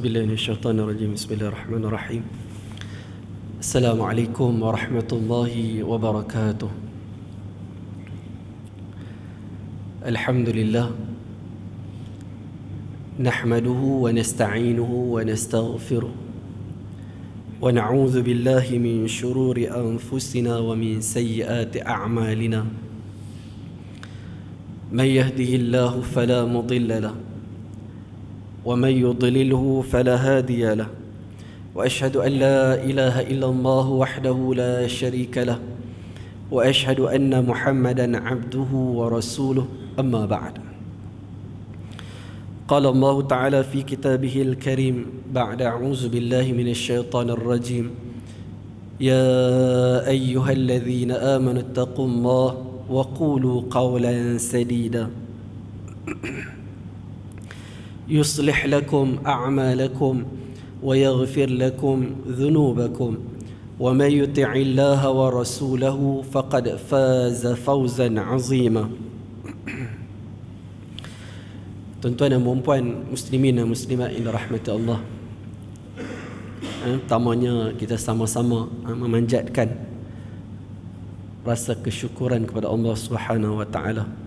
أعوذ بالله من الشيطان الرجيم. بسم الله الرحمن الرحيم. السلام عليكم ورحمة الله وبركاته. الحمد لله نحمده ونستعينه ونستغفره ونعوذ بالله من شرور أنفسنا ومن سيئات أعمالنا. من يهده الله فلا مضل له ومن يضلله فلا هادي له، وأشهد أن لا إله إلا الله وحده لا شريك له، وأشهد أن محمدا عبده ورسوله. أما بعد، قال الله تعالى في كتابه الكريم بعد أعوذ بالله من الشيطان الرجيم: يا أيها الذين آمنوا اتقوا الله وقولوا قولا سديدا يصلح لكم أعمالكم ويغفر لكم ذنوبكم ومن يطع الله ورسوله فقد فاز فوزا عظيما. Tuan-tuan dan puan muslimin dan muslimat yang dirahmati Allah, pertamanya kita sama-sama memanjatkan rasa kesyukuran kepada Allah Subhanahu wa taala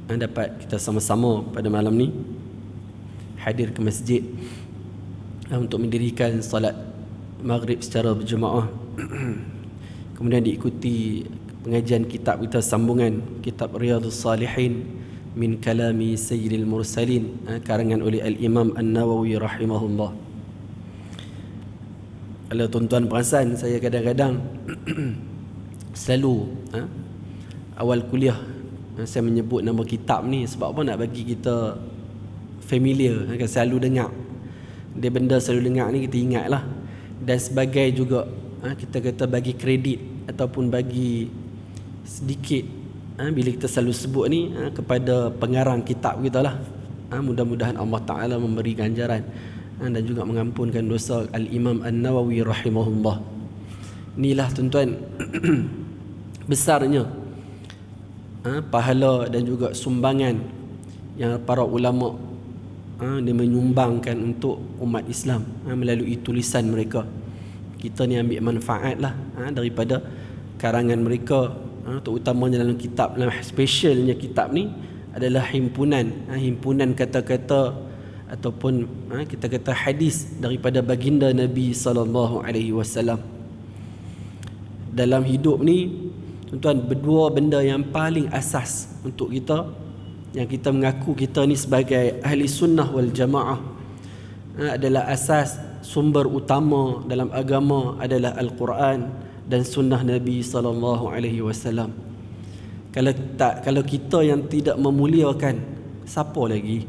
dapat kita sama-sama pada malam ni hadir ke masjid untuk mendirikan salat maghrib secara berjemaah. Kemudian diikuti pengajian kitab kita, sambungan kitab Riyadhus Salihin min kalami Sayyidil Mursalin, karangan oleh Al-Imam An-Nawawi rahimahullah. Kalau tuan-tuan perasan, saya kadang-kadang selalu awal kuliah saya menyebut nama kitab ni sebab apa? Nak bagi kita familiar, kan, selalu dengar dia, benda selalu dengar ni kita ingat lah. Dan sebagai juga kita kata bagi kredit ataupun bagi sedikit bila kita selalu sebut ni kepada pengarang kitab kita lah. Mudah-mudahan Allah Ta'ala memberi ganjaran dan juga mengampunkan dosa Al-Imam An-Nawawi rahimahullah. Inilah tuan-tuan besarnya pahala dan juga sumbangan yang para ulama dia menyumbangkan untuk umat Islam melalui tulisan mereka. Kita ni ambil manfaat lah daripada karangan mereka, terutamanya dalam kitab, dalam specialnya kitab ni adalah himpunan kata-kata ataupun kita kata hadis daripada baginda Nabi sallallahu alaihi wasallam. Dalam hidup ni tuan-tuan, berdua benda yang paling asas untuk kita, yang kita mengaku kita ni sebagai ahli sunnah wal jamaah, adalah asas sumber utama dalam agama adalah Al-Quran dan sunnah Nabi sallallahu alaihi wasallam. Kalau kita yang tidak memuliakan, siapa lagi?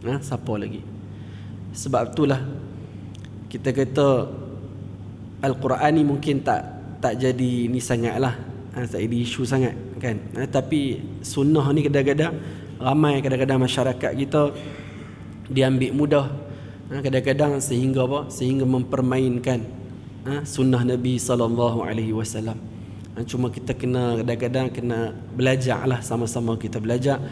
Siapa lagi? Sebab itulah kita kata Al-Quran ni mungkin tak jadi ni sangatlah, tak jadi isu sangat kan. Tapi sunnah ni kadang-kadang ramai, kadang-kadang masyarakat kita diambil mudah kadang-kadang sehingga apa? Sehingga mempermainkan sunnah Nabi sallallahu alaihi wasallam. Cuma kita kena kadang-kadang kena belajarlah, sama-sama kita belajar.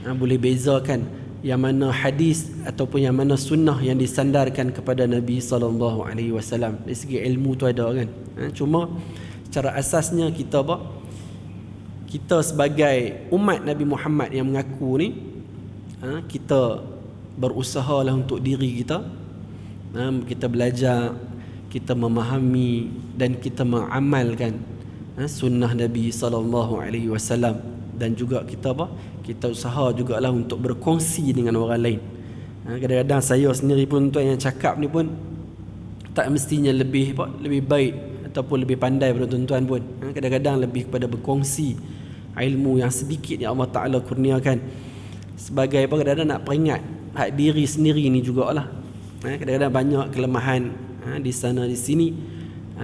Boleh bezakan yang mana hadis ataupun yang mana sunnah yang disandarkan kepada Nabi sallallahu alaihi wasallam. Dari segi ilmu tu ada kan. Cuma secara asasnya kita apa? Kita sebagai umat Nabi Muhammad yang mengaku ni, kita berusahalah untuk diri kita, kita belajar, kita memahami dan kita mengamalkan sunnah Nabi sallallahu alaihi wasallam. Dan juga kita apa? Kita usaha jugalah untuk berkongsi dengan orang lain. Kadang-kadang saya sendiri pun tuan yang cakap ni pun tak mestinya lebih baik ataupun lebih pandai daripada tuan-tuan pun. Kadang-kadang lebih kepada berkongsi ilmu yang sedikit yang Allah Ta'ala kurniakan. Sebagai apa? Kadang-kadang nak peringat hak diri sendiri ni jugalah. Kadang-kadang banyak kelemahan di sana di sini,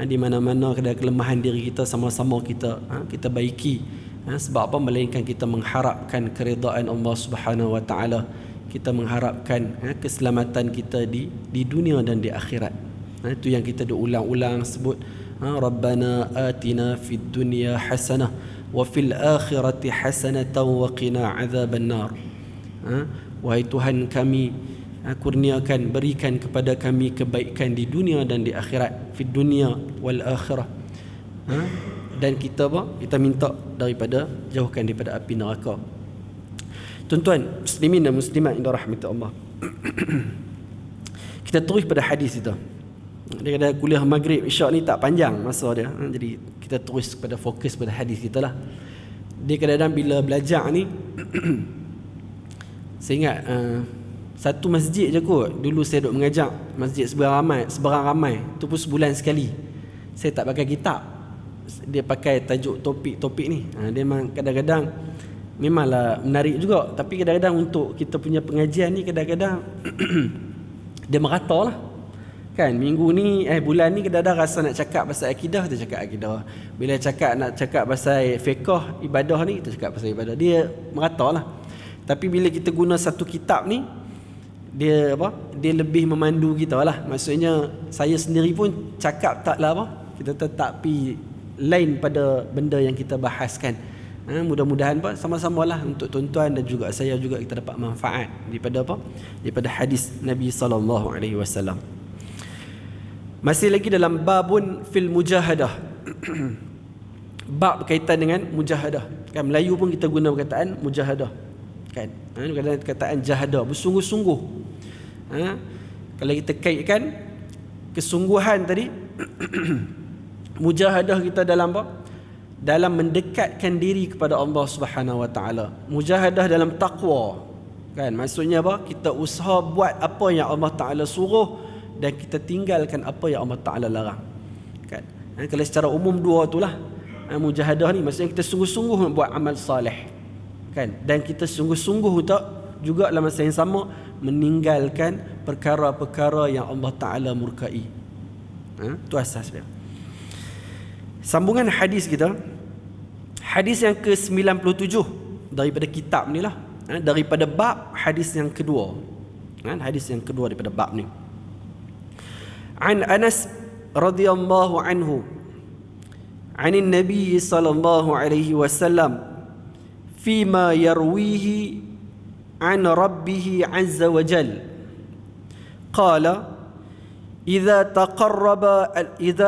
di mana-mana kadang kelemahan diri kita sama-sama kita baiki. Sebab apa? Melainkan kita mengharapkan keridaan Allah Subhanahu wa taala. Kita mengharapkan keselamatan kita di dunia dan di akhirat. Itu yang kita ulang-ulang sebut, Rabbana atina fid dunya hasanah wa fil akhirati hasanatan wa qina azaban nar. Wahai Tuhan kami, kurniakan, berikan kepada kami kebaikan di dunia dan di akhirat, fid dunia wal akhirah. Dan kita minta daripada jauhkan daripada api neraka. Tuan-tuan muslimin dan muslimat yang dirahmati Allah. Kita terus pada hadis itu. Dia kata kuliah maghrib isyak ni tak panjang masa dia. Jadi kita terus pada fokus pada hadis kita lah. Dia kadang-kadang bila belajar ni saya ingat satu masjid je kot. Dulu saya duk mengajar masjid seberang ramai. Tu pun sebulan sekali. Saya tak pakai kitab. Dia pakai tajuk topik ni. Dia memang kadang-kadang memanglah menarik juga. Tapi kadang-kadang untuk kita punya pengajian ni kadang-kadang dia merata lah. Kan minggu ni bulan ni kadang-kadang rasa nak cakap pasal akidah, kita cakap akidah. Bila nak cakap pasal fiqh ibadah ni, kita cakap pasal ibadah. Dia merata lah. Tapi bila kita guna satu kitab ni, dia lebih memandu kita lah. Maksudnya saya sendiri pun cakap taklah kita tetap pi lain pada benda yang kita bahaskan. Mudah-mudahan sama-sama lah untuk tuan-tuan dan juga saya juga kita dapat manfaat daripada hadis Nabi SAW. Masih lagi dalam babun fil mujahadah. Bab berkaitan dengan mujahadah. Kan Melayu pun kita guna perkataan mujahadah. Kan? Perkataan jahadah, bersungguh-sungguh. Kalau kita kaitkan kesungguhan tadi mujahadah kita dalam dalam mendekatkan diri kepada Allah Subhanahu Wa Taala. Mujahadah dalam taqwa. Kan? Maksudnya kita usaha buat apa yang Allah Taala suruh dan kita tinggalkan apa yang Allah Ta'ala larang. Kan? Kalau secara umum dua itulah mujahadah ni, maksudnya kita sungguh-sungguh buat amal soleh. Kan? Dan kita sungguh-sungguh untuk juga dalam masa yang sama meninggalkan perkara-perkara yang Allah Ta'ala murkai. Itu asas dia. Sambungan hadis kita, hadis yang ke-97 daripada kitab ni lah, daripada bab hadis yang kedua. Hadis yang kedua daripada bab ni. An Anas radhiyallahu anhu عن النبي صلى الله عليه وسلم فيما يرويه عن ربه عز وجل قال إذا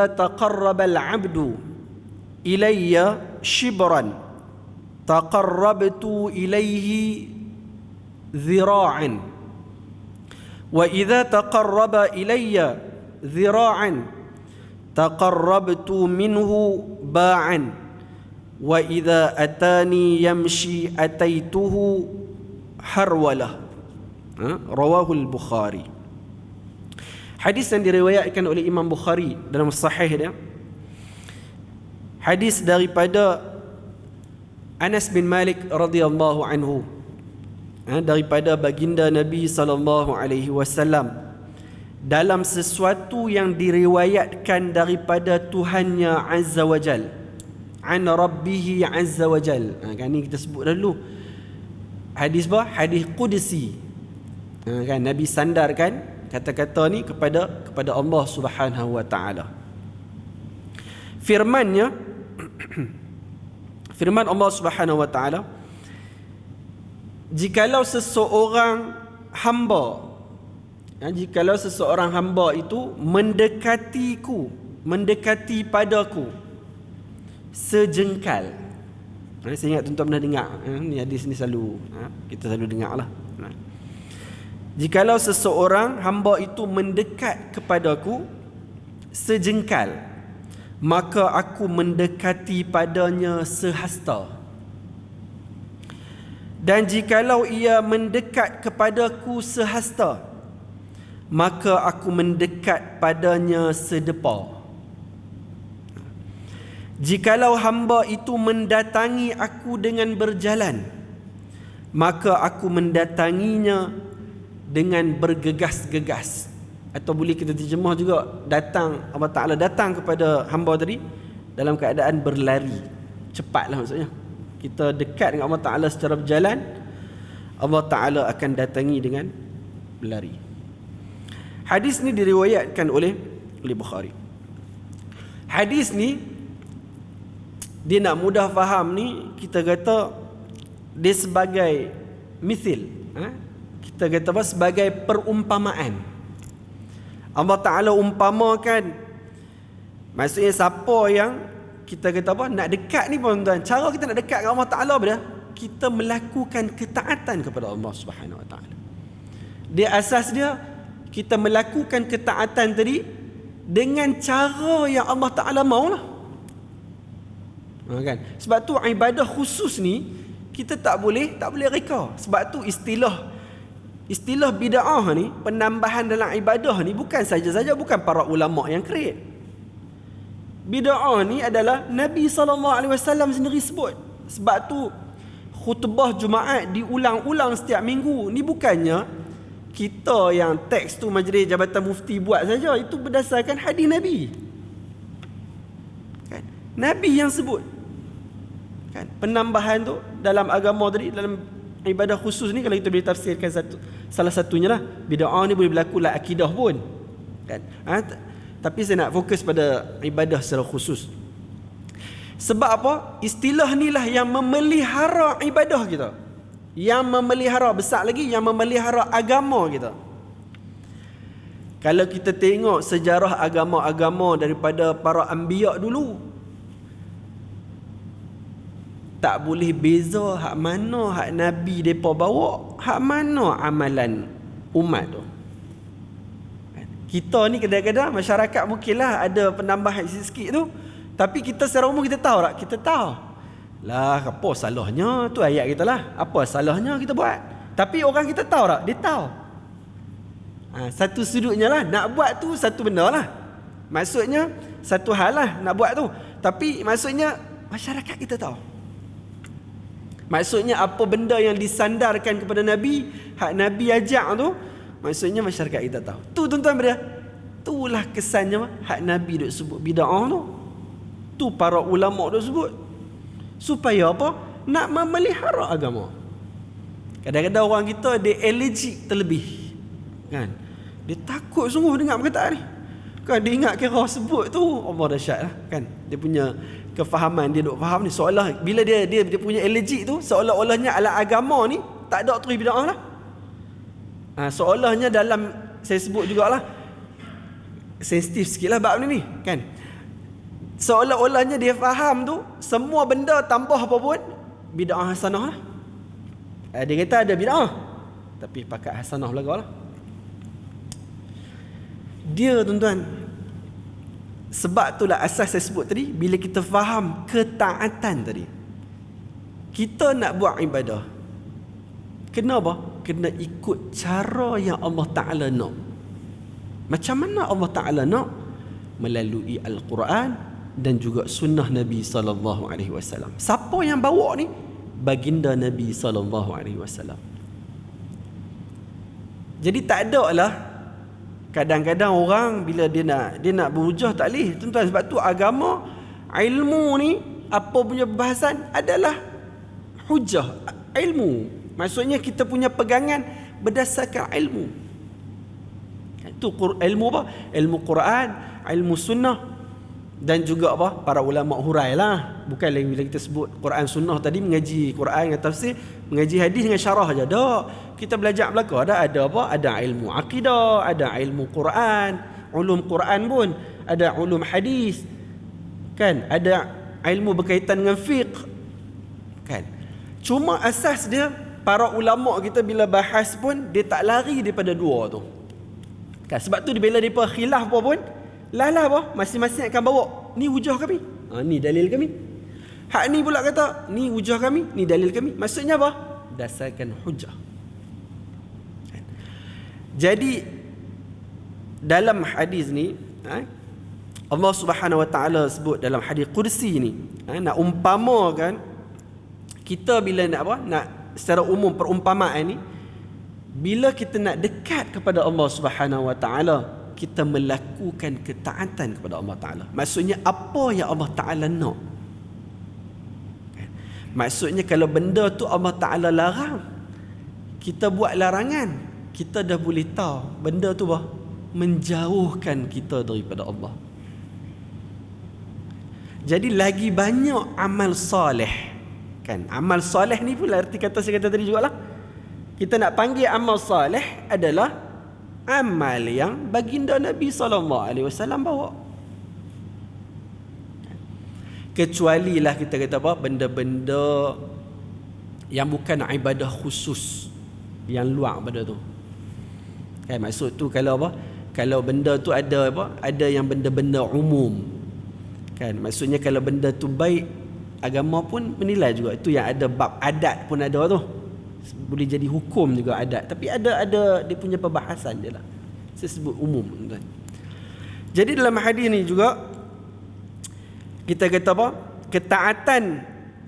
تقرب العبد إلي شبرا تقربت إليه ذراعا وإذا تقرب إلي ذراعا تقربت منه باعا وإذا أتاني يمشي أتيته هرولة. رواه البخاري. Hadis yang diriwayatkan oleh Imam Bukhari dalam sahih dia. Hadis daripada Anas bin Malik radhiyallahu anhu, daripada baginda Nabi sallallahu alaihi wasallam, dalam sesuatu yang diriwayatkan daripada Tuhannya Azza wa Jal, an Rabbihi Azza wa Jal. Kan ni kita sebut dulu hadis hadis qudsi. Kan Nabi sandarkan kata-kata ni kepada Allah Subhanahu wa taala. Firman Allah Subhanahu wa taala, jikalau seseorang hamba itu mendekati padaku sejengkal. Saya ingat tuan-tuan pernah dengar ni hadis ni, kita selalu dengar lah. Jikalau seseorang hamba itu mendekat kepadaku sejengkal, maka aku mendekati padanya sehasta. Dan jikalau ia mendekat kepadaku sehasta, maka aku mendekat padanya sedepa. Jikalau hamba itu mendatangi aku dengan berjalan, maka aku mendatanginya dengan bergegas-gegas. Atau boleh kita terjemah juga, Allah Ta'ala datang kepada hamba tadi dalam keadaan berlari. Cepatlah maksudnya. Kita dekat dengan Allah Ta'ala secara berjalan, Allah Ta'ala akan datangi dengan berlari. Hadis ni diriwayatkan oleh Bukhari. Hadis ni dia nak mudah faham ni, kita kata dia sebagai mithil, kita kata apa, sebagai perumpamaan. Allah Ta'ala umpamakan, maksudnya siapa yang kita kata apa, nak dekat ni tuan-tuan, cara kita nak dekat dengan Allah Ta'ala apa dia? Kita melakukan ketaatan kepada Allah Subhanahu Wa Ta'ala. Dia asas dia, kita melakukan ketaatan tadi dengan cara yang Allah Ta'ala maulah. Kan? Sebab tu ibadah khusus ni kita tak boleh reka. Sebab tu istilah bid'ah ni, penambahan dalam ibadah ni, bukan saja-saja bukan para ulama yang create. Bid'ah ni adalah Nabi SAW sendiri sebut. Sebab tu khutbah Jumaat diulang-ulang setiap minggu. Ni bukannya kita yang teks tu Majlis Jabatan Mufti buat saja. Itu berdasarkan hadis Nabi. Kan? Nabi yang sebut. Kan? Penambahan tu dalam agama tadi, dalam ibadah khusus ni, kalau kita boleh tafsirkan salah satunya lah, bid'ah ni boleh berlaku lah akidah pun. Kan? Tapi saya nak fokus pada ibadah secara khusus. Sebab apa? Istilah ni lah yang memelihara ibadah kita. Yang memelihara, besar lagi, yang memelihara agama kita. Kalau kita tengok sejarah agama-agama daripada para anbiya dulu, tak boleh beza hak mana hak Nabi mereka bawa, hak mana amalan umat tu. Kita ni kadang-kadang masyarakat mungkinlah ada penambahan sikit tu, tapi kita secara umum kita tahu tak? Kita tahu. Lah, apa salahnya? Tu ayat kita lah. Apa salahnya kita buat? Tapi orang kita tahu tak? Dia tahu. Satu sudutnya lah, nak buat tu satu benda lah. Maksudnya satu hal lah nak buat tu. Tapi maksudnya masyarakat kita tahu. Maksudnya apa benda yang disandarkan kepada Nabi, hak Nabi ajak tu, maksudnya masyarakat kita tahu. Tu tuan-tuan berdia. Itulah kesannya hak Nabi duk sebut bid'ah tu. Tu para ulama duk sebut. Supaya apa? Nak memelihara agama. Kadang-kadang orang kita dia allergic terlebih. Kan? Dia takut sungguh dengar perkataan ni. Kan dia ingat kira sebut tu Allah dahsyat lah. Kan? Dia punya kefahaman, dia duk faham ni seolah bila dia punya allergic tu, seolah-olahnya ala agama ni tak ada terus bid'ah lah. Seolahnya dalam, saya sebut jugalah, sensitif sikit lah bab ni kan. Seolah-olahnya dia faham tu semua benda tambah apa pun bid'ah hasanah lah. Dia kata ada bid'ah tapi pakai hasanah belaka lah. Dia tuan-tuan, sebab itulah asas saya sebut tadi, bila kita faham ketaatan tadi, kita nak buat ibadah, kena apa? Kena ikut cara yang Allah Ta'ala nak. Macam mana Allah Ta'ala nak? Melalui Al-Quran dan juga sunnah Nabi SAW. Siapa yang bawa ni? Baginda Nabi SAW. Jadi tak ada lah, kadang-kadang orang bila dia nak berhujah tak boleh tuan-tuan. Sebab tu agama, ilmu ni, apa punya bahasan adalah hujah, ilmu. Maksudnya kita punya pegangan berdasarkan ilmu. Itu ilmu apa? Ilmu Quran, ilmu sunnah, dan juga apa? Para ulama hurai lah. Bukan lagi bila kita sebut Quran sunnah tadi, mengaji Quran dengan tafsir, mengaji hadis dengan syarah aja. Tak. Kita belajar belaka ada apa? Ada ilmu akidah, ada ilmu Quran, ulum Quran pun, ada ulum hadis. Kan? Ada ilmu berkaitan dengan fiqh. Kan? Cuma asas dia, para ulama kita bila bahas pun dia tak lari daripada dua tu. Kan? Sebab tu bila mereka khilaf apa pun, lah apa, masing-masing akan bawa ni hujah kami, ni dalil kami. Hak ni pula kata ni hujah kami, ni dalil kami. Maksudnya apa? Dasarkan hujah. Jadi dalam hadis ni, Allah Subhanahu Wa Taala sebut dalam hadis kursi ni, nak umpamakan kita bila nak apa, nak secara umum perumpamaan ni, bila kita nak dekat kepada Allah Subhanahu Wa Taala, kita melakukan ketaatan kepada Allah Ta'ala. Maksudnya apa yang Allah Ta'ala nak. Maksudnya kalau benda tu Allah Ta'ala larang, kita buat larangan, kita dah boleh tahu benda tu menjauhkan kita daripada Allah. Jadi lagi banyak amal soleh. Kan? Amal soleh ni pula arti kata saya kata tadi jugalah. Kita nak panggil amal soleh adalah amal yang baginda Nabi SAW bawa. Kecuali lah kita kata apa, benda-benda yang bukan ibadah khusus, yang luar pada tu. Kan maksud tu kalau apa? Kalau benda tu ada apa? Ada yang benda-benda umum. Kan maksudnya kalau benda tu baik, agama pun menilai juga. Itu yang ada bab adat pun ada tu. Boleh jadi hukum juga adat, tapi ada dia punya perbahasan dia lah. Saya sebut umum, tuan. Jadi dalam hadis ni juga kita kata apa? Ketaatan,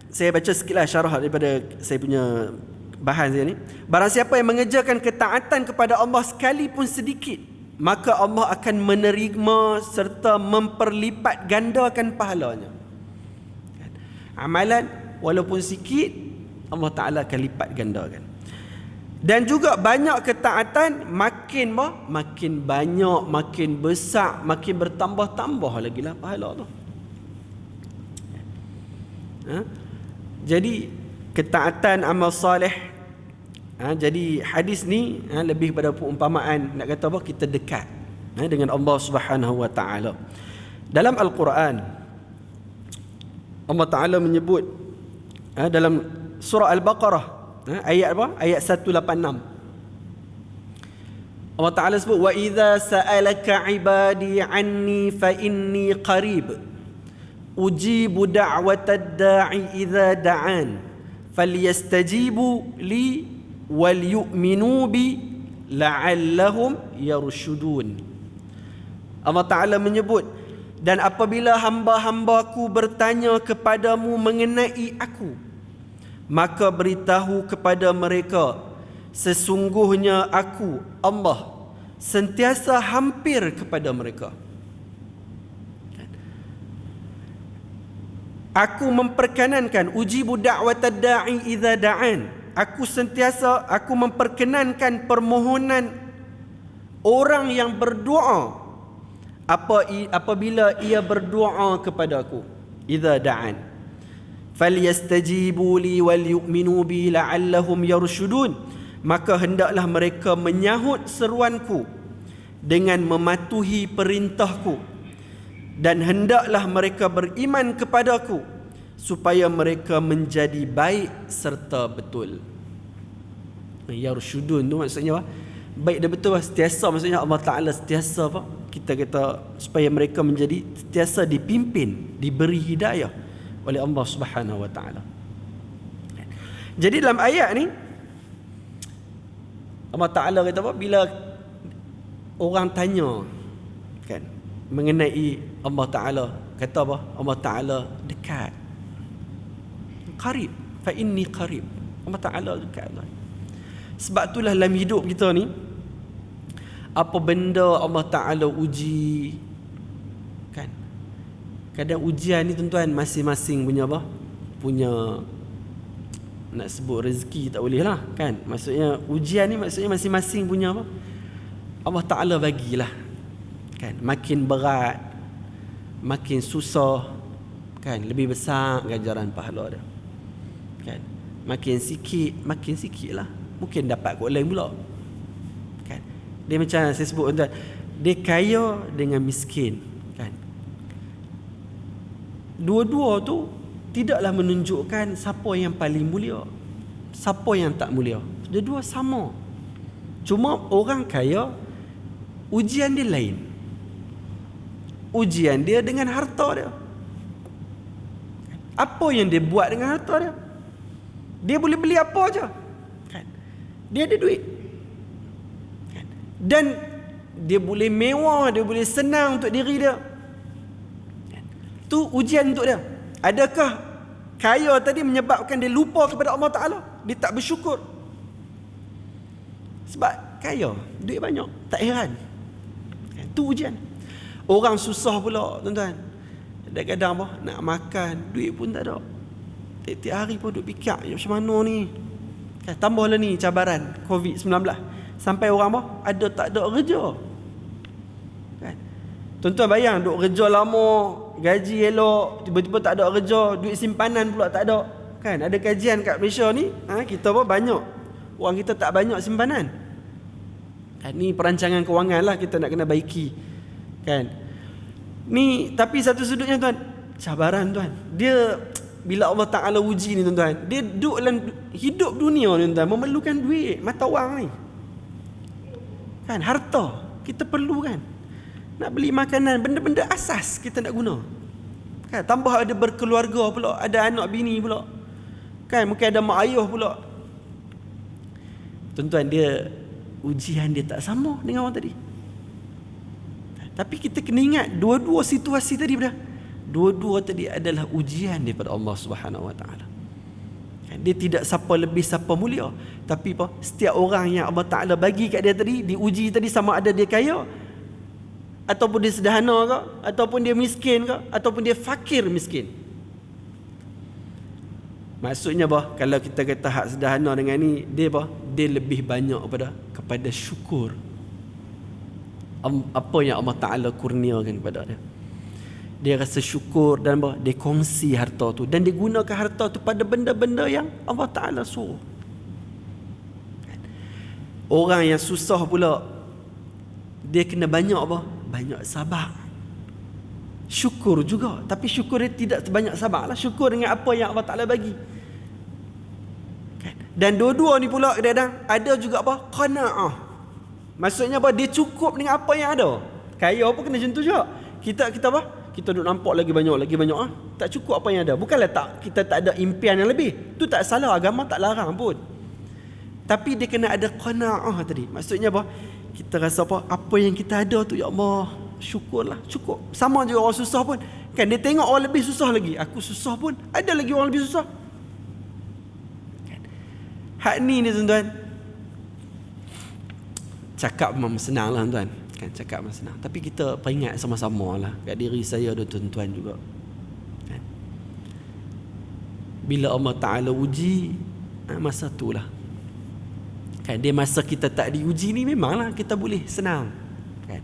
saya baca sikitlah syarah daripada saya punya bahan saya ni. Barang siapa yang mengerjakan ketaatan kepada Allah sekalipun sedikit, maka Allah akan menerima serta memperlipat gandakan pahalanya. Amalan walaupun sikit, Allah Ta'ala akan lipat gandakan. Dan juga banyak ketaatan, makin banyak, makin besar, makin bertambah-tambah lagi lah pahala tu. Jadi ketaatan amal soleh. Jadi hadis ni lebih pada perumpamaan, nak kata apa, kita dekat dengan Allah Subhanahu Wa Taala. Dalam Al-Quran Allah Taala menyebut dalam surah Al-Baqarah ayat apa? Ayat 186. Allah Taala sebut, wa idza sa'alaka ibadi anni fa inni qarib ujibu da'watad da'i idza da'an falyastajibu li wal yu'minu bi la'allahum yarshudun. Allah Ta'ala menyebut, dan apabila hamba-hambaku bertanya kepadamu mengenai aku, maka beritahu kepada mereka, sesungguhnya aku, Allah, sentiasa hampir kepada mereka. Aku memperkenankan, ujibu da'watad da'i idza da'an. Aku memperkenankan permohonan orang yang berdoa apabila ia berdoa kepada aku. Idza da'an. Falyastajibu li wal yu'minu bi la'allahum yarshudun. Maka hendaklah mereka menyahut seruanku dengan mematuhi perintahku, dan hendaklah mereka beriman kepadaku supaya mereka menjadi baik serta betul. Yarshudun tu maksudnya apa? Baik dan betul, sentiasa, maksudnya Allah Ta'ala sentiasa apa? Kita kata supaya mereka menjadi sentiasa dipimpin, diberi hidayah oleh Allah Subhanahu Wa Ta'ala. Jadi dalam ayat ni Allah Ta'ala kata apa? Bila orang tanya kan mengenai Allah Ta'ala, kata apa? Allah Ta'ala dekat, qarib, fa inni qarib. Allah Ta'ala dekat. Sebab itulah dalam hidup kita ni, apa benda Allah Ta'ala uji kan, kadang ujian ni tuan-tuan masing-masing punya apa, punya, nak sebut rezeki tak boleh lah kan, maksudnya ujian ni maksudnya masing-masing punya apa, Allah Ta'ala bagilah kan. Makin berat, makin susah kan, lebih besar ganjaran pahala dia kan. Makin sikit lah, mungkin dapat kot lain pula kan. Dia macam saya sebut tuan, dia kaya dengan miskin kan, dua-dua tu tidaklah menunjukkan siapa yang paling mulia, siapa yang tak mulia. Dua-dua sama. Cuma orang kaya ujian dia lain. Ujian dia dengan harta dia. Apa yang dia buat dengan harta dia? Dia boleh beli apa aja kan? Dia ada duit kan? Dan dia boleh mewah, dia boleh senang untuk diri dia kan? Tu ujian untuk dia. Adakah kaya tadi menyebabkan dia lupa kepada Allah Ta'ala? Dia tak bersyukur? Sebab kaya, duit banyak, tak heran kan? Tu ujian. Orang susah pula tuan-tuan, kadang-kadang apa, nak makan, duit pun tak ada. Tiap-tiap hari pun duk fikir macam mana ni kan? Tambahlah ni cabaran COVID-19, sampai orang apa, ada tak ada kerja kan? Tuan-tuan bayang, duk kerja lama, gaji elok, tiba-tiba tak ada kerja, duit simpanan pula tak ada kan. Ada kajian kat Malaysia ni kita apa, banyak Orang kita tak banyak simpanan. Kan, ni perancangan kewangan lah kita nak kena baiki. Kan? Ni tapi satu sudutnya tuan, cabaran tuan. Dia bila Allah Ta'ala uji ni tuan-tuan, dia duduk dalam hidup dunia ni tuan-tuan, memerlukan duit, mata wang ni. Kan, harta kita perlu kan. Nak beli makanan, benda-benda asas kita nak guna. Kan, tambah ada berkeluarga pula, ada anak bini pula. Kan, mungkin ada mak ayah pula. Tuan-tuan, dia ujian dia tak sama dengan orang tadi. Tapi kita kena ingat dua-dua situasi tadi dah. Dua-dua tadi adalah ujian daripada Allah Subhanahu Wa Taala. Dia tidak siapa lebih siapa mulia, tapi apa? Setiap orang yang Allah Taala bagi kat dia tadi, diuji tadi sama ada dia kaya ataupun dia sederhana ke, ataupun dia miskin ke, ataupun dia fakir miskin. Maksudnya apa? Kalau kita kata hak sederhana dengan ni, dia apa? Dia lebih banyak kepada syukur apa yang Allah Ta'ala kurniakan kepada dia. Dia rasa syukur dan apa? Dia kongsi harta tu, dan dia gunakan harta tu pada benda-benda yang Allah Ta'ala suruh. Orang yang susah pula, dia kena banyak apa? Banyak sabar. Syukur juga, tapi syukur dia tidak sebanyak sabar lah. Syukur dengan apa yang Allah Ta'ala bagi. Dan dua-dua ni pula kadang-kadang ada juga apa? Qana'ah. Maksudnya apa? Dia cukup dengan apa yang ada. Kaya apa kena macam tu juga. Kita apa? Kita duk nampak lagi banyak ah. Tak cukup apa yang ada. Bukanlah kita tak ada impian yang lebih. Tu tak salah, agama tak larang pun. Tapi dia kena ada qana'ah tadi. Maksudnya apa? Kita rasa apa? Apa yang kita ada tu, ya Allah, syukurlah, cukup. Sama juga orang susah pun. Kan dia tengok orang lebih susah lagi. Aku susah pun, ada lagi orang lebih susah. Kan? Hak ni tuan-tuan, cakap memang senang lah tuan. Kan, cakap memang senang. Tapi kita peringat sama-sama lah kat diri saya dan tuan-tuan juga. Kan? Bila Allah Ta'ala uji, masa tu lah. Kan, dia masa kita tak diuji ni memanglah kita boleh senang. Kan?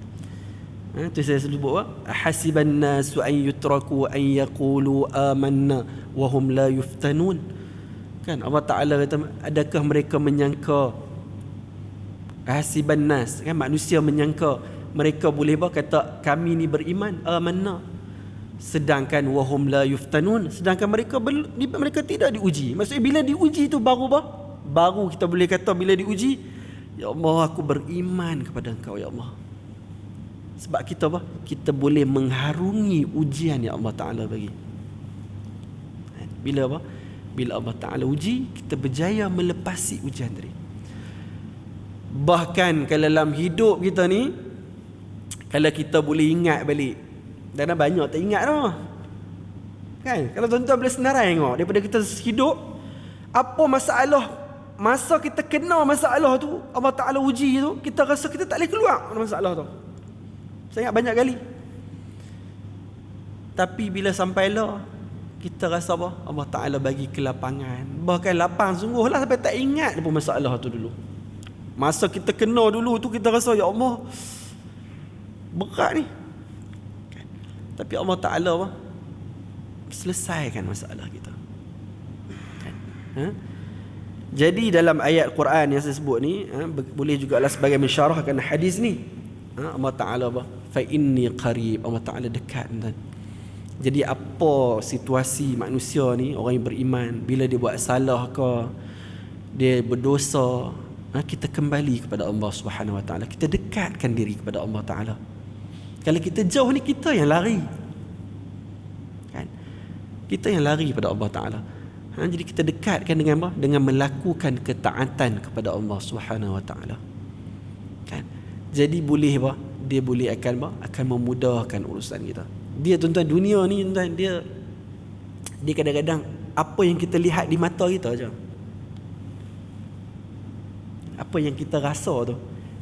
Tu saya sebut hasiban nasu an yutraku an yaqulu amanna wa hum la yuftanun. Kan, Allah Ta'ala kata, adakah mereka menyangka, hasiban nas, kan, manusia menyangka mereka boleh kata kami ni beriman, amanna, sedangkan wahum la yuftanun, sedangkan mereka tidak diuji. Maksudnya bila diuji tu baru kita boleh kata, bila diuji, ya Allah, aku beriman kepada Engkau ya Allah. Sebab kita boleh mengharungi ujian yang Allah Ta'ala bagi. Bila Allah Ta'ala uji, kita berjaya melepasi ujian tadi. Bahkan kalau dalam hidup kita ni, kalau kita boleh ingat balik, dan banyak tak ingat dah. Kan? Kalau tuan-tuan boleh senarai tengok, daripada kita hidup, apa masalah, masa kita kena masalah tu, Allah Ta'ala uji tu, kita rasa kita tak boleh keluar dari masalah tu. Saya ingat banyak kali. Tapi bila sampailah, kita rasa apa? Allah Ta'ala bagi kelapangan. Bahkan lapang sungguh lah, sampai tak ingat pun masalah tu dulu. Masa kita kena dulu tu, kita rasa, ya Allah, berat ni. Tapi Allah Ta'ala selesaikan masalah kita. Jadi dalam ayat Quran yang saya sebut ni, boleh juga lah sebagai mensyarahkan hadis ni. Allah Ta'ala fa inni qarib, Allah Ta'ala dekat tuan. Jadi apa situasi manusia ni, orang yang beriman, bila dia buat salah ke, dia berdosa, kita kembali kepada Allah Subhanahu Wa Ta'ala. Kita dekatkan diri kepada Allah Ta'ala. Kalau kita jauh ni, kita yang lari. Kan? Kita yang lari kepada Allah Ta'ala. Jadi kita dekatkan dengan apa? Dengan melakukan ketaatan kepada Allah Subhanahu Wa Ta'ala. Kan? Jadi boleh apa? Dia boleh akan memudahkan urusan kita. Dia tuan-tuan, dunia ni tuan-tuan, dia kadang-kadang apa yang kita lihat di mata kita aja. Apa yang kita rasa tu,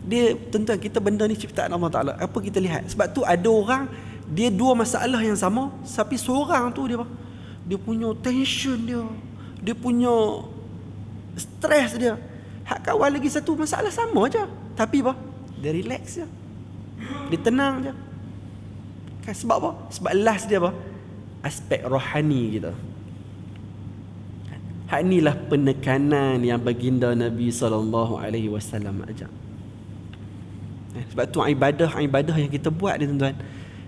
dia tuan-tuan, kita benda ni ciptaan Allah Ta'ala. Apa kita lihat? Sebab tu ada orang, dia dua masalah yang sama, tapi seorang tu dia punya tension dia punya stres dia. Hak kawan lagi satu masalah sama aja, tapi dia relax je, dia tenang je. Kan, sebab apa? Sebab last dia aspek rohani kita. Hak inilah penekanan yang baginda Nabi SAW ajak. Sebab tu ibadah yang kita buat ni tuan-tuan,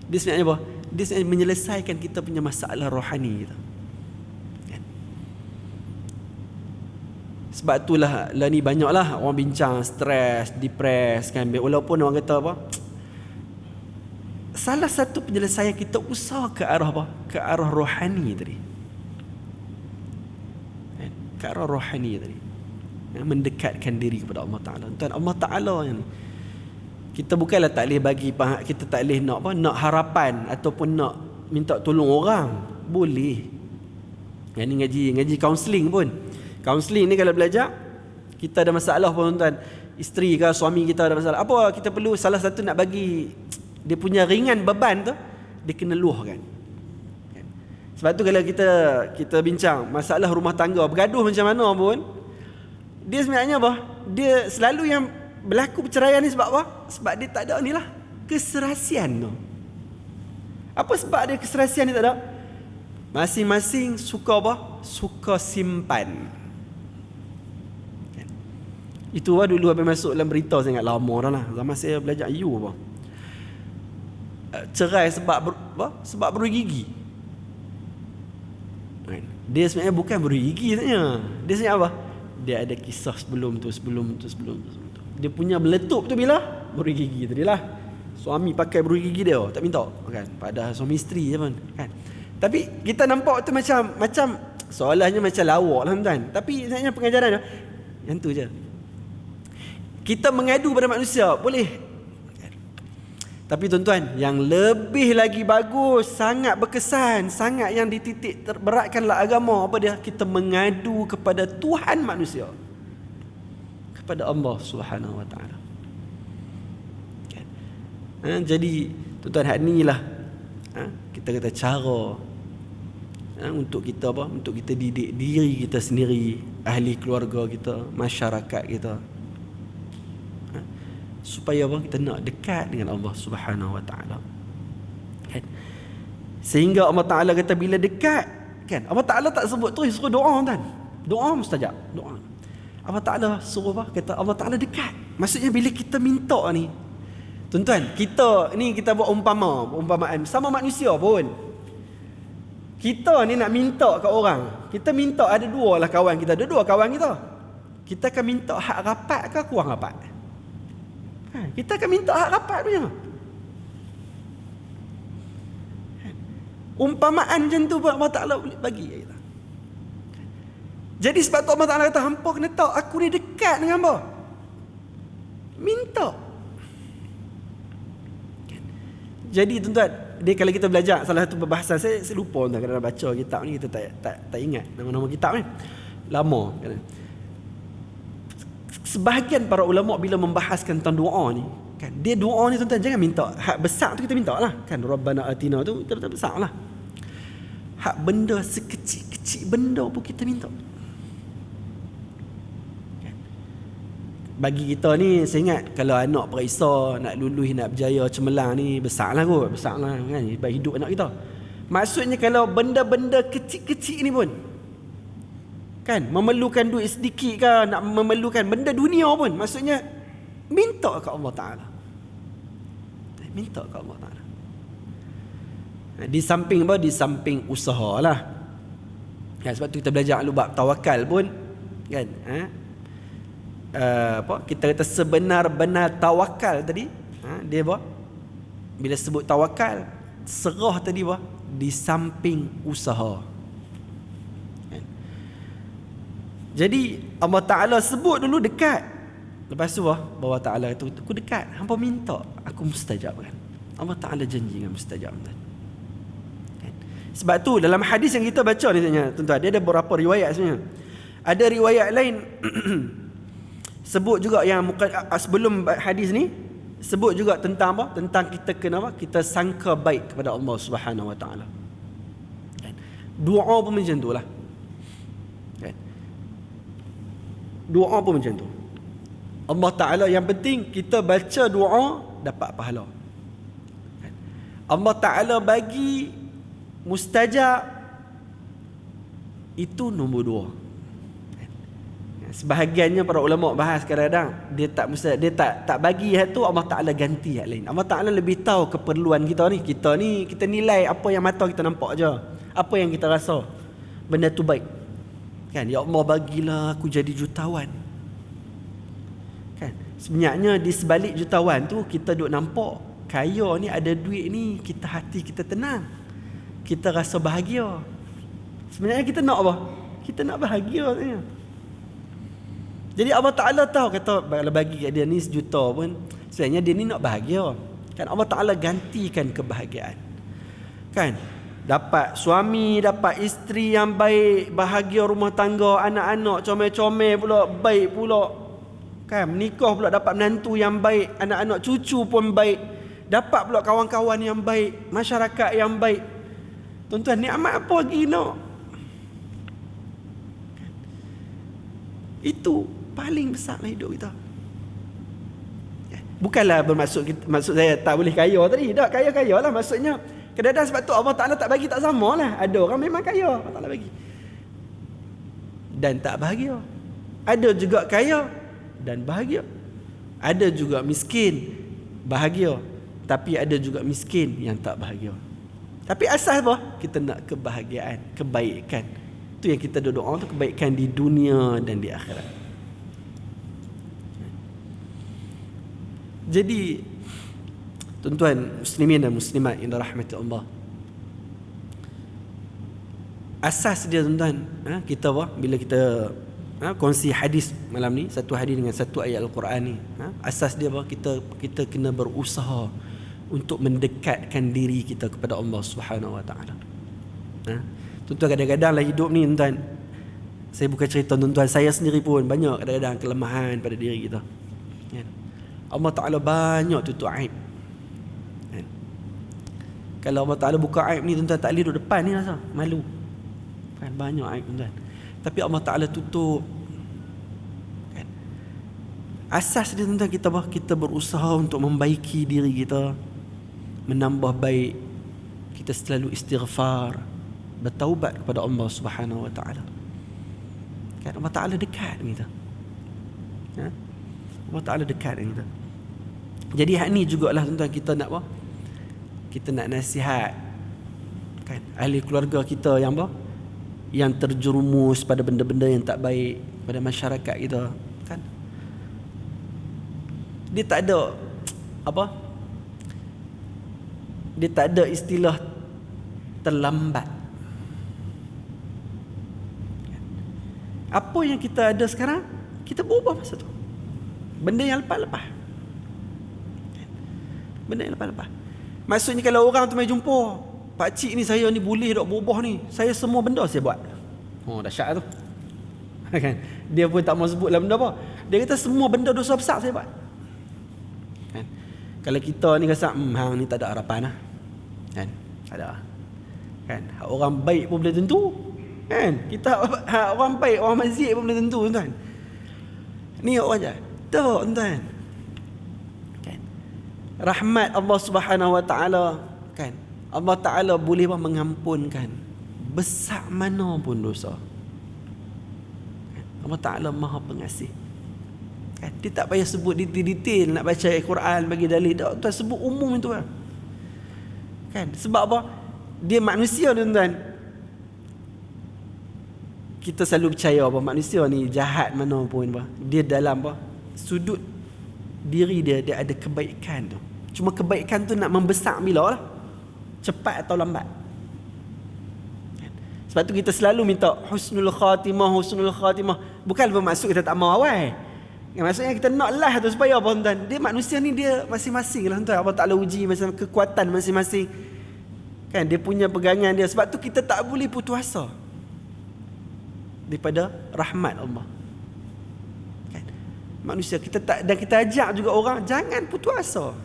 dia sebenarnya apa? Dia sebenarnya menyelesaikan kita punya masalah rohani kita. Sebab itulah lah ni banyaklah orang bincang stres, depres kan. Walaupun orang kata apa, salah satu penyelesaian kita usaha ke arah apa? Ke arah rohani tadi. Ke arah rohani tadi. Mendekatkan diri kepada Allah Ta'ala. Tuan, Allah Ta'ala yang ni, kita bukanlah tak boleh bagi, kita tak boleh nak apa, nak harapan ataupun nak minta tolong orang. Boleh. Yang ni ngaji kaunseling pun. Kaunseling ni kalau belajar, kita ada masalah pun tuan, isteri ke suami kita ada masalah, apa kita perlu, salah satu nak bagi dia punya ringan beban tu, dia kena luahkan. Sebab tu kalau kita bincang masalah rumah tangga, bergaduh macam mana pun, dia sebenarnya apa? Dia selalu yang berlaku perceraian ni sebab apa? Sebab dia tak ada ni lah, keserasian tu. Apa sebab dia keserasian ni tak ada? Masing-masing suka apa? Suka simpan. Itu lah dulu habis masuk dalam berita sangat lama dah lah. Zaman saya belajar IU apa. Cerai sebab sebab bergigi. Dia sebenarnya bukan bergigi tanya. Dia sebenarnya apa? Dia ada kisah sebelum tu. Dia punya meletup tu bila bergigi tadi lah. Suami pakai bergigi dia, tak minta kan. Padahal suami isteri je pun kan. Tapi kita nampak tu macam soalannya macam lawak lah tuan. Tapi sebenarnya pengajaran yang tu je. Kita mengadu pada manusia boleh. Tapi tuan-tuan, yang lebih lagi bagus, sangat berkesan, sangat yang dititik terberatkanlah agama apa dia? Kita mengadu kepada Tuhan manusia. Kepada Allah Subhanahu Wa Taala. Jadi tuan-tuan, hak inilah kita kata cara untuk kita apa? Untuk kita didik diri kita sendiri, ahli keluarga kita, masyarakat kita, supaya apa? Kita nak dekat dengan Allah Subhanahu Wa Taala. Kan? Sehingga Allah Taala kata bila dekat, kan? Allah Taala tak sebut terus suruh doa kan? Doa mustajab, doa. Allah Taala suruh apa? Kata Allah Taala dekat. Maksudnya bila kita minta ni, tuan-tuan, kita buat umpamaan sama manusia pun. Kita ni nak minta kat orang. Kita minta, ada dua lah kawan kita. Ada dua kawan kita. Kita akan minta hak rapat ke kurang rapat? Kita akan minta hak rapat punya. Umpamaan macam tu Allah Ta'ala boleh bagi kita. Jadi sebab tu Allah Ta'ala kata, hampa kena tahu aku ni dekat dengan hamba. Minta. Jadi tuan-tuan, dia kalau kita belajar salah satu perbahasan, saya lupa tuan, kadang-kadang baca kitab ni kita tak ingat nama-nama kitab ni. Lama kan. Sebahagian para ulama bila membahaskan tentang doa ni, kan, dia doa ni tuan-tuan jangan minta hak besar tu, kita minta lah kan, Rabbana atina tu kita besar lah. Hak benda sekecil-kecil benda pun kita minta. Kan? Bagi kita ni, saya ingat kalau anak periksa nak lulus, nak berjaya cemerlang ni, besar lah kan, bagi hidup anak kita. Maksudnya kalau benda-benda kecil-kecil ni pun, kan, memerlukan duit sedikit ke, nak memerlukan benda dunia pun, maksudnya minta ke Allah Ta'ala. Minta ke Allah Ta'ala. Di samping apa? Di samping usaha lah. Ya, sebab tu kita belajar bab tawakal pun, kan, kita kata sebenar-benar tawakal tadi, dia apa? Bila sebut tawakal, serah tadi apa? Di samping usaha. Jadi Allah Ta'ala sebut dulu dekat. Lepas tu Allah Ta'ala kata, aku dekat, hampa minta, aku mustajab kan. Allah Ta'ala janji dengan mustajab kan. Sebab tu dalam hadis yang kita baca ni tuan-tuan, dia ada beberapa riwayat sebenarnya. Ada riwayat lain sebut juga yang sebelum hadis ni, sebut juga tentang apa? Tentang kita kena apa? Kita sangka baik kepada Allah Subhanahu Wa Ta'ala. Doa pun macam tu lah. Doa pun macam tu. Allah Ta'ala yang penting kita baca doa dapat pahala. Allah Ta'ala bagi mustajab, itu nombor 2. Sebahagiannya para ulama bahas kadang-kadang dia tak bagi hak tu, Allah Taala ganti hak lain. Allah Taala lebih tahu keperluan kita ni. Kita nilai apa yang mata kita nampak je. Apa yang kita rasa benda tu baik. Kan, ya Allah bagilah aku jadi jutawan. Kan, sebenarnya di sebalik jutawan tu kita duk nampak kaya ni, ada duit ni, hati kita tenang. Kita rasa bahagia. Sebenarnya kita nak apa? Kita nak bahagia sebenarnya. Jadi Allah Ta'ala tahu, kata kalau bagi kat dia ni 1 juta pun, sebenarnya dia ni nak bahagia. Kan Allah Ta'ala gantikan kebahagiaan. Kan, dapat suami, dapat isteri yang baik, bahagia rumah tangga, anak-anak comel-comel pula, baik pula. Kan, menikah pula dapat menantu yang baik, anak-anak cucu pun baik, dapat pula kawan-kawan yang baik, masyarakat yang baik. Tuan-tuan, nikmat apa lagi nak? Itu paling besar dalam hidup kita. Bukanlah maksud saya tak boleh kaya tadi. Tak, kaya-kaya lah. Maksudnya kadang-kadang sebab tu Allah Ta'ala tak bagi tak sama lah. Ada orang memang kaya, Allah Ta'ala bagi dan tak bahagia. Ada juga kaya dan bahagia. Ada juga miskin, bahagia. Tapi ada juga miskin yang tak bahagia. Tapi asal apa? Kita nak kebahagiaan, kebaikan. Itu yang kita doa tu, kebaikan di dunia dan di akhirat. Jadi tuan-tuan muslimin dan muslimat yang dirahmati Allah, asas dia tuan-tuan, kita bila kita kongsi hadis malam ni, satu hadis dengan satu ayat Al-Quran ni, asas dia apa? Kita kena berusaha untuk mendekatkan diri kita kepada Allah Subhanahu Wa Taala. Tuan-tuan, kadang-kadang lah hidup ni tuan-tuan, saya bukan cerita tuan-tuan, saya sendiri pun banyak kadang-kadang kelemahan pada diri kita. Allah Ta'ala banyak tutup aib. Kalau Allah Ta'ala buka aib ni tuan-tuan, tak boleh duduk depan ni rasa malu. Kan, banyak aib tuan-tuan. Tapi Allah Ta'ala tutup. Kan, asas dia tuan-tuan, kita berusaha untuk membaiki diri kita, menambah baik. Kita selalu istighfar, bertaubat kepada Allah Subhanahu Wa Ta'ala. Kan, Allah Ta'ala dekat dengan kita. Allah Ta'ala dekat dengan kita. Jadi hak ni jugalah tuan-tuan, kita nak apa? Kita nak nasihat, kan, ahli keluarga kita yang apa? Yang terjerumus pada benda-benda yang tak baik pada masyarakat kita, kan? Dia tak ada apa? Dia tak ada istilah terlambat. Apa yang kita ada sekarang, kita berubah masa tu. Benda yang lepas-lepas. Benda yang lepas-lepas. Maksudnya kalau orang tu mai jumpa, pakcik ni, saya ni boleh tak berubah ni, saya semua benda saya buat. Oh, dahsyat tu. Kan? Dia pun tak mau sebut lah benda apa. Dia kata semua benda dosa besar saya buat. Kan? Kalau kita ni rasa hang ni tak ada harapan lah. Kan? Tak ada. Kan? Hak orang baik pun boleh tentu. Kan? Kita hak orang baik, orang mazik pun boleh tentu tuan. Ni orang je. Tak tuan. Rahmat Allah Subhanahu Wa Taala, kan, Allah Taala boleh mengampunkan besar mana pun dosa. Allah Taala Maha Pengasih. Kan, dia tak payah sebut detail-detail nak baca Al-Quran bagi dalil, tak, tuan sebut umum itu lah. Kan, sebab apa? Dia manusia tuan-tuan. Kita selalu percaya apa manusia ni jahat mana pun apa, dia dalam apa? Sudut diri dia ada kebaikan tu. Cuma kebaikan tu nak membesar bila lah? Cepat atau lambat. Sebab tu kita selalu minta husnul khatimah, husnul khatimah. Bukan bermaksud kita tak mau awal. Maksudnya kita nak lah tu supaya apa tuan? Dia manusia ni dia masing-masing lah tuan. Allah Ta'ala uji macam kekuatan masing-masing. Kan, dia punya pegangan dia. Sebab tu kita tak boleh putus asa daripada rahmat Allah. Manusia kita tak, dan kita ajak juga orang jangan putus asa.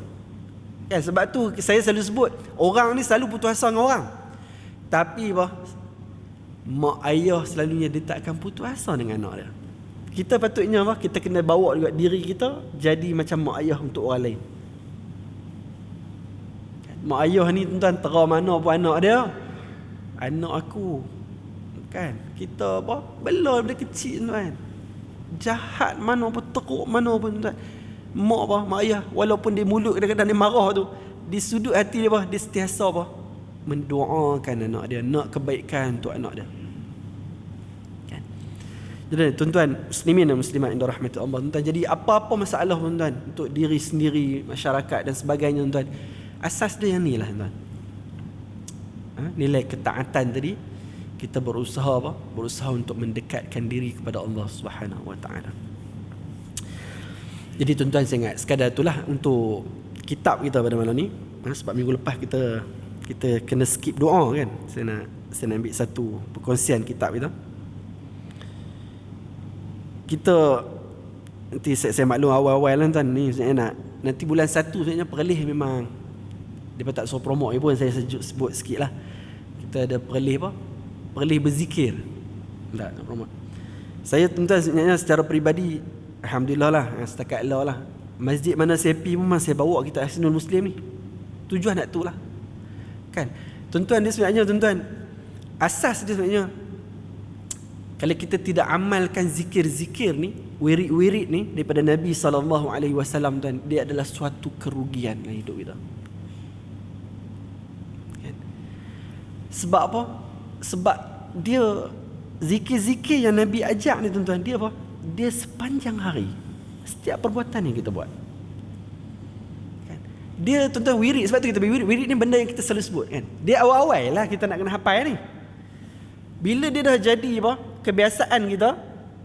Kan, sebab tu saya selalu sebut orang ni selalu putus asa dengan orang. Tapi apa? Mak ayah selalunya dia tak akan putus asa dengan anak dia. Kita patutnya apa? Kita kena bawa juga diri kita jadi macam mak ayah untuk orang lain. Mak ayah ni tuan-tuan tera mana pun anak dia. Anak aku. Kan? Kita apa? Belum dia kecil tuan. Jahat mana pun, teruk mana pun, tuan. Mak apa, mak ayah, walaupun dia mulut kadang-kadang dia marah tu, di sudut hati dia apa, dia sentiasa apa, mendoakan anak dia, nak kebaikan untuk anak dia. Kan? Jadi tuan-tuan muslimin dan muslimat yang dirahmati Allah, tuan-tuan, jadi apa-apa masalah tuan-tuan untuk diri sendiri, masyarakat dan sebagainya, tuan-tuan, asas dia yang ni lah, tuan. Nilai ketaatan tadi, kita berusaha apa? Berusaha untuk mendekatkan diri kepada Allah Subhanahu wa taala. Jadi tuan-tuan, saya ingat sekadar itulah untuk kitab kita pada malam ni. Sebab minggu lepas kita kena skip doa kan. Saya nak ambil satu perkongsian kitab kita. Nanti saya maklum awal-awal lah tuan ni, saya nanti bulan 1 sebenarnya perlih memang dia tak suruh promote pun, saya sebut sikit lah. Kita ada perlih apa? Perlih berzikir. Tak promote. Saya tuan-tuan sebenarnya secara peribadi, alhamdulillah lah, setakat Allah lah, masjid mana saya pergi memang saya bawa kita Hisnul Muslim ni. Tujuan nak tu lah. Kan? Tuan-tuan, dia sebenarnya tuan-tuan, asas dia sebenarnya, kalau kita tidak amalkan zikir-zikir ni, wirid-wirid ni daripada Nabi SAW, tuan, dia adalah suatu kerugian dalam hidup kita. Kan? Sebab apa? Sebab dia zikir-zikir yang Nabi ajak ni tuan-tuan, dia apa? Dia sepanjang hari, setiap perbuatan yang kita buat. Kan? Dia tuan-tuan wirid, sebab tu kita wirid ni benda yang kita selalu sebut kan. Dia awal-awal lah kita nak kena hafal ni. Bila dia dah jadi apa, kebiasaan kita,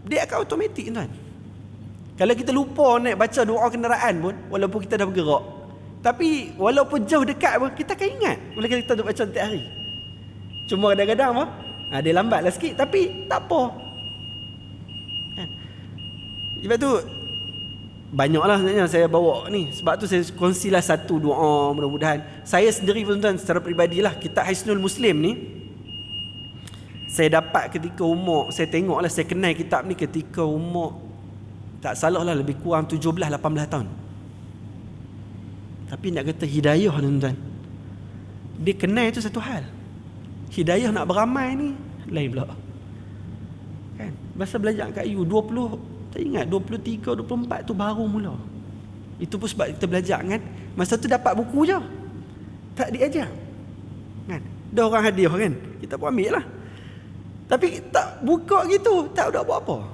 dia akan automatik tuan. Kalau kita lupa nak baca doa kenderaan pun, walaupun kita dah bergerak, tapi walaupun jauh dekat pun, kita akan ingat bila kita duk baca setiap hari. Cuma kadang-kadang apa, dia lambatlah sikit, tapi tak apa. Kan? Sebab tu banyaklah sebenarnya saya bawa ni. Sebab tu saya kongsilah satu doa, mudah-mudahan saya sendiri pun tuan, secara peribadilah, kitab Hisnul Muslim ni saya dapat ketika umur, saya tengoklah, saya kenal kitab ni ketika umur, tak salah lah, lebih kurang 17-18 tahun. Tapi nak kata hidayah tuan-tuan, dia kenal itu satu hal. Hidayah nak beramai ni lain pula. Kan? Masa belajar kat IU 20, tak ingat 23, 24 tu baru mula. Itu pun sebab kita belajar kan. Masa tu dapat buku je, tak diajar. Kan? Dah orang hadiah kan, kita pun ambil lah. Tapi tak buka gitu, tak ada apa-apa.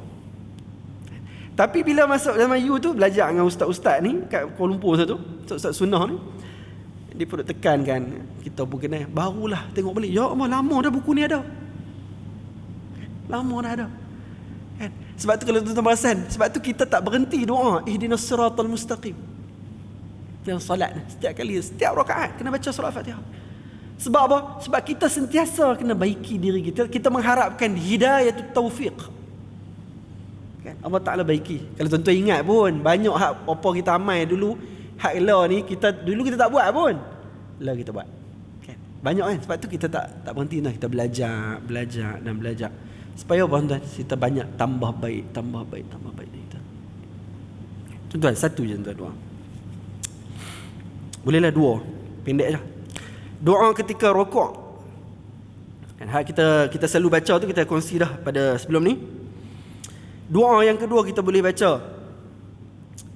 Tapi bila masuk dalam IU tu, belajar dengan ustaz-ustaz ni kat Kuala Lumpur satu, ustaz sunnah ni, dia pun tekan kan, kita pun kena barulah tengok balik, ya Allah, lama dah buku ni ada. Lama dah ada. Kan? Sebab tu kalau tuan-tuan perasan, sebab tu kita tak berhenti doa ihdinas siratal mustaqim dalam solat ni. Setiap kali, setiap rakaat kena baca surah Fatihah. Sebab apa? Sebab kita sentiasa kena baiki diri kita. Kita mengharapkan hidayah taufiq. Kan? Allah Ta'ala baiki. Kalau tuan-tuan ingat pun, banyak hak apa kita amal dulu, hak Allah ni dulu kita tak buat pun. Lah kita buat. Kan? Banyak kan? Sebab tu kita tak berhenti dah. Kita belajar. Supaya apa tuan? Kita banyak tambah baik kita. Tuan-tuan, satu je tuan doa. Bolehlah dua. Pendek je. Doa ketika rukuk. Kita selalu baca tu, kita kongsi dah pada sebelum ni. Doa yang kedua kita boleh baca.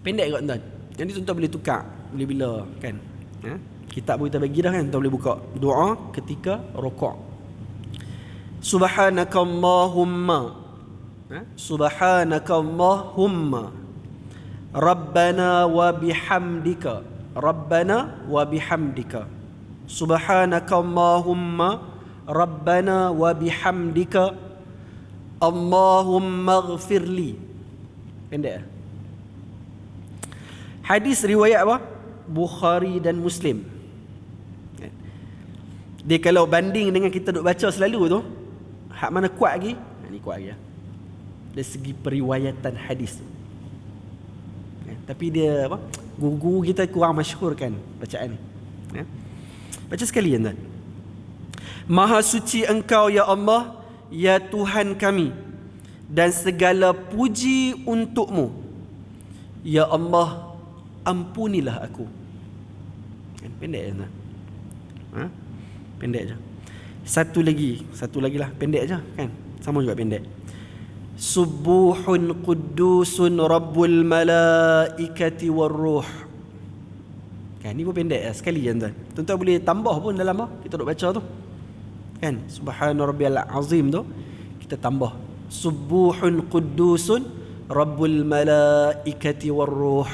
Pendek kot tuan. Nanti tuan-tuan boleh tukar bila-bila kan. Kitab pun kita bagi dah kan, tuan boleh buka. Doa ketika rukuk. Subhanakallahumma. Subhanakallahumma. Rabbana wa bihamdika. Rabbana wa bihamdika. Subhanakallahumma Rabbana wa bihamdika Allahumma ghafirli. Pendek. Hadis riwayat apa? Bukhari dan Muslim. Dia kalau banding dengan kita duk baca selalu tu, hak mana kuat lagi? Ni kuat lagi. Dari segi periwayatan hadis tu. Tapi dia apa? Guru-guru kita kurang masyhurkan bacaan ni. Baca sekali tuan. Maha suci Engkau ya Allah, ya Tuhan kami, dan segala puji untuk-Mu. Ya Allah, ampunilah aku. Pendek je tuan. Pendek je. Satu lagi lah, pendek je kan. Sama juga pendek. Subuhun Quddusun Rabbul Malaikati Warruh. Kan ni pun pendek sekali je tuan. Tuan-tuan boleh tambah pun dalam kita duk baca tu. Kan Subhana Rabbiyal Azim tu kita tambah Subuhun Quddusun Rabbul Malaikati Warruh.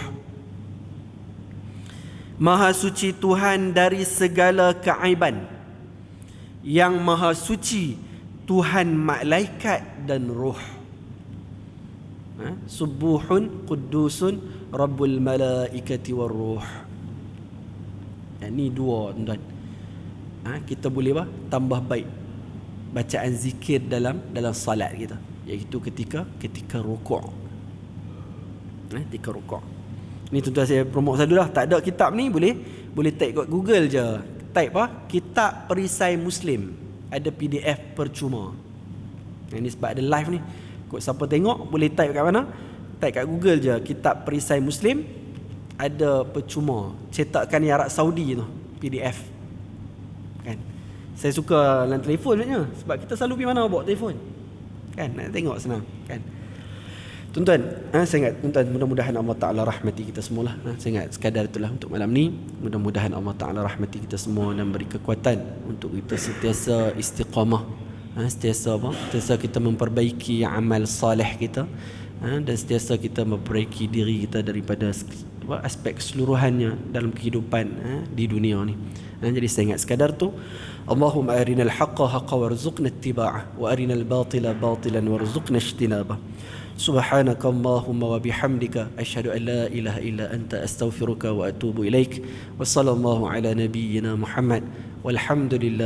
Maha suci Tuhan dari segala keaiban, yang maha suci Tuhan malaikat dan ruh. Subuhun Quddusun Rabbul Malaikati Warruh. Ini dua tuan-tuan. Kita boleh tambah baik bacaan zikir dalam salat kita, iaitu ketika rukuk. Ketika rukuk. Ni tuan-tuan saya promote satu dah. Tak ada kitab ni boleh type kat Google je. Type kitab perisai Muslim. Ada PDF percuma. Ini sebab ada live ni. Kok siapa tengok boleh type kat mana? Type kat Google je kitab perisai Muslim. Ada percuma. Cetakan yang Arab Saudi tu, PDF. Kan. Saya suka dalam telefon sebenarnya, sebab kita selalu pergi mana bawa telefon. Kan nak tengok senang, kan. Tuan-tuan, saya ingat tuan-tuan, mudah-mudahan Allah Ta'ala rahmati kita semualah. Saya ingat sekadar itulah untuk malam ni. Mudah-mudahan Allah Ta'ala rahmati kita semua dan beri kekuatan untuk kita sentiasa istiqamah. Sentiasa kita memperbaiki amal salih kita, dan sentiasa kita memperbaiki diri kita daripada aspek keseluruhannya dalam kehidupan di dunia ni. Jadi saya ingat sekadar tu. Allahumma arinal haqqa haqqa warzuqna ittiba'ah wa arinal batila batilan warzuqna ijtinabah. Subhanaka Allahumma wa bihamdika asyhadu an la ilaha illa anta astaghfiruka wa atubu ilaik. Wa sallallahu ala nabiyyina Muhammad walhamdulillah.